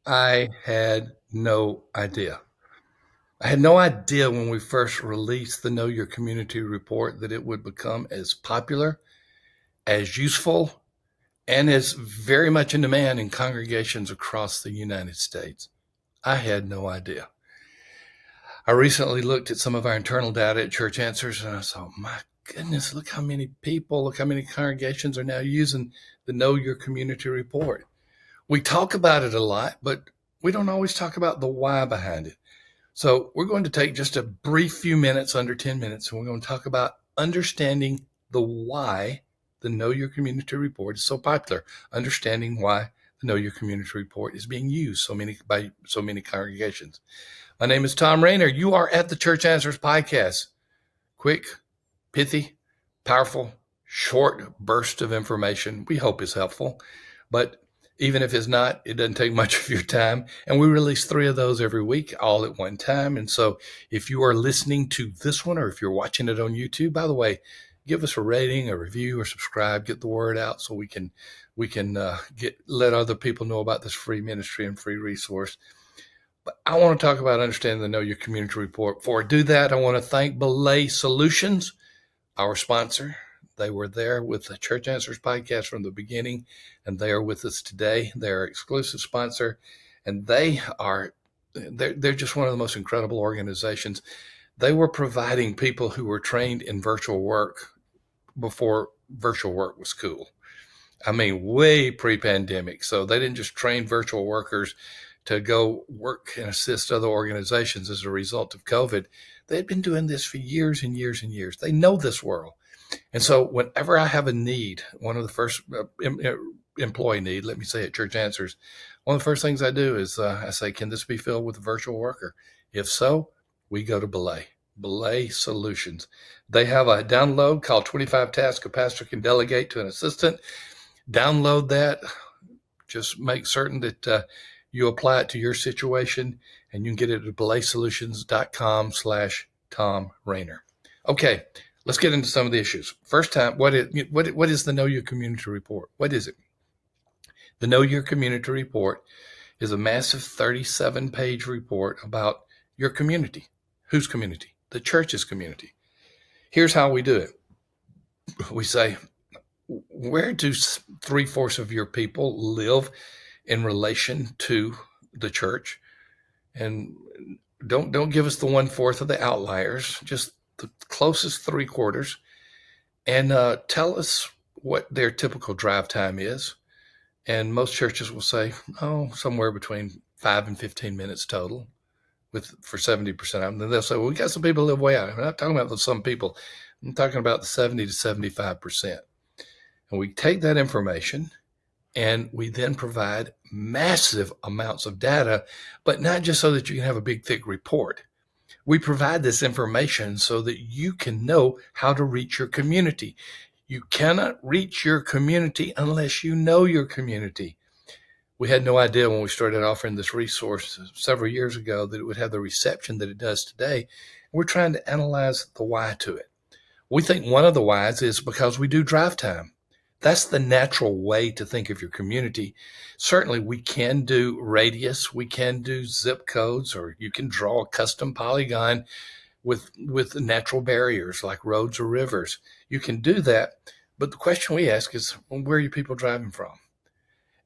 I had no idea. I had no idea when we first released the Know Your Community report that it would become as popular, as useful, and as very much in demand in congregations across the United States. I had no idea. I recently looked at some of our internal data at Church Answers and I saw, my goodness, look how many people, look how many congregations are now using the Know Your Community report. We talk about it a lot, but we don't always talk about the why behind it. So we're going to take just a brief few minutes, under 10 minutes, and we're going to talk about understanding the why the Know Your Community report is so popular, understanding why the Know Your Community report is being used by so many congregations. My name is Thom Rainer. You are at the Church Answers podcast. Quick, pithy, powerful, short burst of information we hope is helpful. But even if it's not, it doesn't take much of your time. And we release 3 of those every week, all at one time. And so if you are listening to this one or if you're watching it on YouTube, by the way, give us a rating, a review, or subscribe, get the word out so we can let other people know about this free ministry and free resource. But I want to talk about understanding the Know Your Community report. Before I do that, I want to thank Belay Solutions, our sponsor. They were there with the Church Answers podcast from the beginning, and they are with us today. They're our exclusive sponsor, and they're just one of the most incredible organizations. They were providing people who were trained in virtual work before virtual work was cool. I mean, way pre-pandemic. So they didn't just train virtual workers to go work and assist other organizations as a result of COVID. They had been doing this for years and years and years. They know this world. And so whenever I have a need, one of the first employee need, let me say at Church Answers, one of the first things I do is I say, can this be filled with a virtual worker? If so, we go to Belay Solutions. They have a download called 25 Tasks a Pastor Can Delegate to an Assistant. Download that. Just make certain that you apply it to your situation, and you can get it at belaysolutions.com/Thom Rainer. Okay, let's get into some of the issues. First time, what is the Know Your Community report? What is it? The Know Your Community report is a massive 37-page report about your community. Whose community? The church's community. Here's how we do it. We say, where do 3/4 of your people live in relation to the church? And don't give us the 1/4 of the outliers, just the closest 3/4, and tell us what their typical drive time is. And most churches will say, somewhere between 5 and 15 minutes total for 70% of them. Then they'll say, well, we got some people who live way out. I'm not talking about some people. I'm talking about the 70 to 75%. And we take that information and we then provide massive amounts of data, but not just so that you can have a big, thick report. We provide this information so that you can know how to reach your community. You cannot reach your community unless you know your community. We had no idea when we started offering this resource several years ago that it would have the reception that it does today. We're trying to analyze the why to it. We think one of the whys is because we do drive time. That's the natural way to think of your community. Certainly, we can do radius, we can do zip codes, or you can draw a custom polygon with natural barriers like roads or rivers. You can do that, but the question we ask is, where are your people driving from?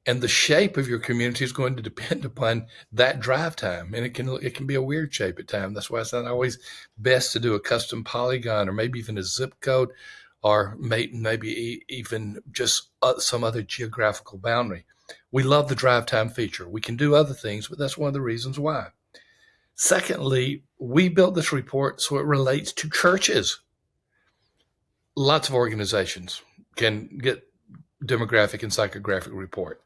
And the shape of your community is going to depend upon that drive time. And it can be a weird shape at times. That's why it's not always best to do a custom polygon or maybe even a zip code, or maybe even just some other geographical boundary. We love the drive time feature. We can do other things, but that's one of the reasons why. Secondly, we built this report so it relates to churches. Lots of organizations can get demographic and psychographic report.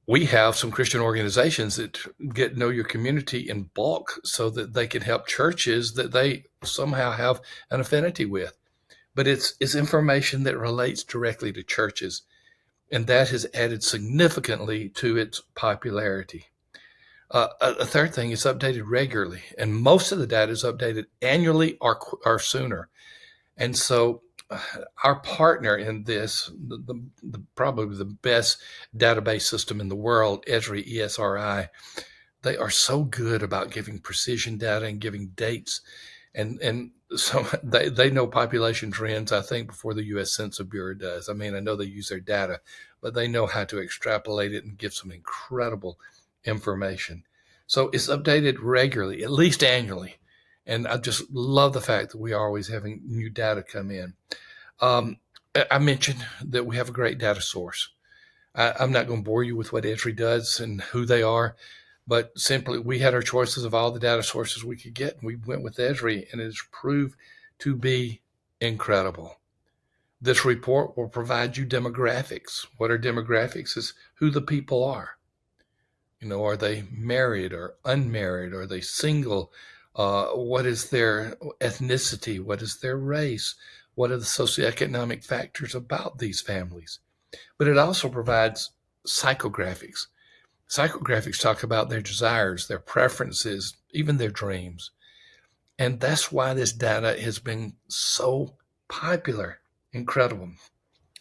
We have some Christian organizations that get Know Your Community in bulk so that they can help churches that they somehow have an affinity with. But it's information that relates directly to churches, and that has added significantly to its popularity. A third thing is updated regularly, and most of the data is updated annually or sooner. And so our partner in this, probably the best database system in the world, Esri, ESRI, they are so good about giving precision data and giving dates. And so they know population trends, I think, before the U.S. Census Bureau does. I mean, I know they use their data, but they know how to extrapolate it and give some incredible information. So it's updated regularly, at least annually. And I just love the fact that we are always having new data come in. Um, I mentioned that we have a great data source. I'm not going to bore you with what Esri does and who they are, but simply we had our choices of all the data sources we could get, and we went with Esri, and it has proved to be incredible. This report will provide you demographics. What are demographics? Is who the people are. Are they married or unmarried? Are they single? What is their ethnicity? What is their race? What are the socioeconomic factors about these families? But it also provides psychographics. Psychographics talk about their desires, their preferences, even their dreams. And that's why this data has been so popular. Incredible.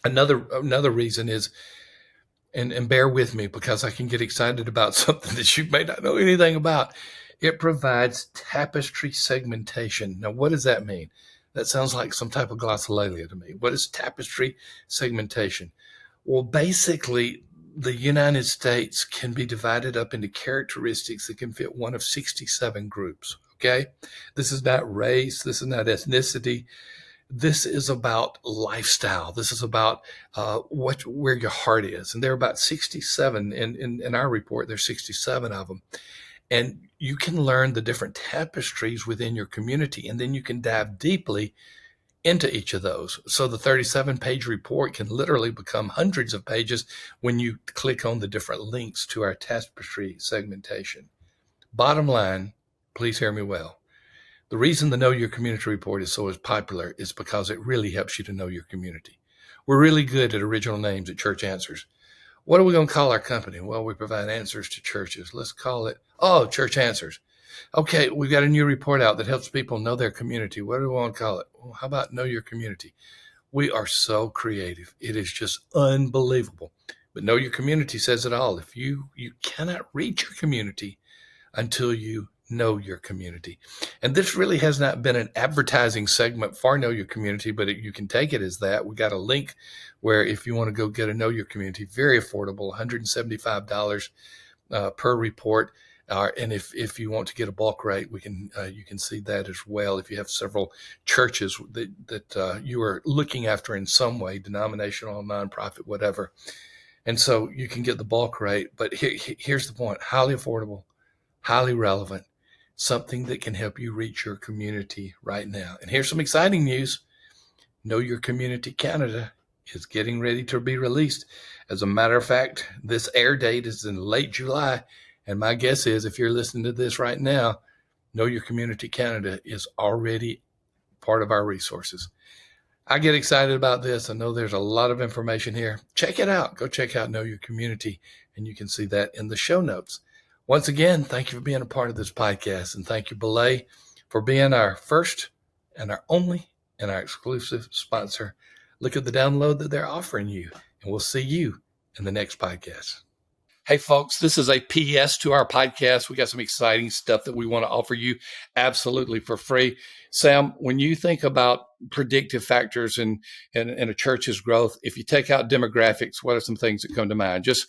Another reason is, and bear with me because I can get excited about something that you may not know anything about. It provides tapestry segmentation. Now, what does that mean? That sounds like some type of glossolalia to me. What is tapestry segmentation? Well, basically, the United States can be divided up into characteristics that can fit one of 67 groups. Okay. This is not race. This is not ethnicity. This is about lifestyle. This is about where your heart is. And there are about 67 in our report. There's 67 of them. And you can learn the different tapestries within your community, and then you can dive deeply into each of those. So the 37-page report can literally become hundreds of pages when you click on the different links to our tapestry segmentation. Bottom line, please hear me well. The reason the Know Your Community report is so popular is because it really helps you to know your community. We're really good at original names at Church Answers. What are we going to call our company? Well, we provide answers to churches. Let's call it, Church Answers. Okay, we've got a new report out that helps people know their community. What do we want to call it? Well, how about Know Your Community? We are so creative. It is just unbelievable. But Know Your Community says it all. If you cannot reach your community until you know your community. And this really has not been an advertising segment for Know Your Community, but you can take it as that. We got a link where if you want to go get a Know Your Community, very affordable, $175 per report. And if you want to get a bulk rate, you can see that as well. If you have several churches that you are looking after in some way, denominational, nonprofit, whatever. And so you can get the bulk rate. But here's the point: highly affordable, highly relevant, something that can help you reach your community right now. And here's some exciting news. Know Your Community Canada is getting ready to be released. As a matter of fact, this air date is in late July. And my guess is if you're listening to this right now, Know Your Community Canada is already part of our resources. I get excited about this. I know there's a lot of information here. Check it out. Go check out Know Your Community, and you can see that in the show notes. Once again, thank you for being a part of this podcast, and thank you, Belay, for being our first and our only and our exclusive sponsor. Look at the download that they're offering you, and we'll see you in the next podcast. Hey, folks, this is a PS to our podcast. We got some exciting stuff that we want to offer you absolutely for free. Sam, when you think about predictive factors in a church's growth, if you take out demographics, what are some things that come to mind? Just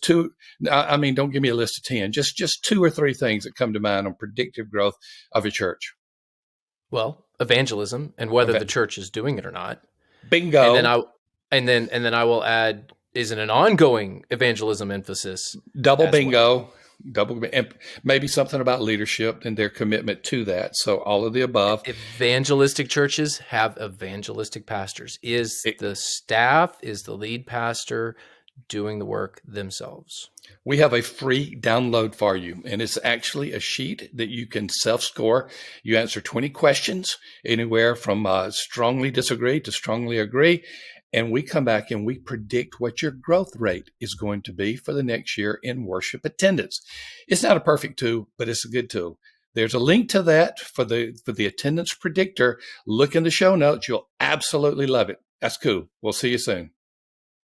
two. I mean, don't give me a list of 10. Just 2 or 3 things that come to mind on predictive growth of a church. Well, evangelism and whether the church is doing it or not. Bingo. And then I will add, is it an ongoing evangelism emphasis? Double bingo. Well? Maybe something about leadership and their commitment to that. So all of the above. Evangelistic churches have evangelistic pastors. Is the staff, is the lead pastor doing the work themselves? We have a free download for you, and it's actually a sheet that you can self-score. You answer 20 questions, anywhere from strongly disagree to strongly agree. And we come back and we predict what your growth rate is going to be for the next year in worship attendance. It's not a perfect tool, but it's a good tool. There's a link to that for the attendance predictor. Look in the show notes. You'll absolutely love it. That's cool. We'll see you soon.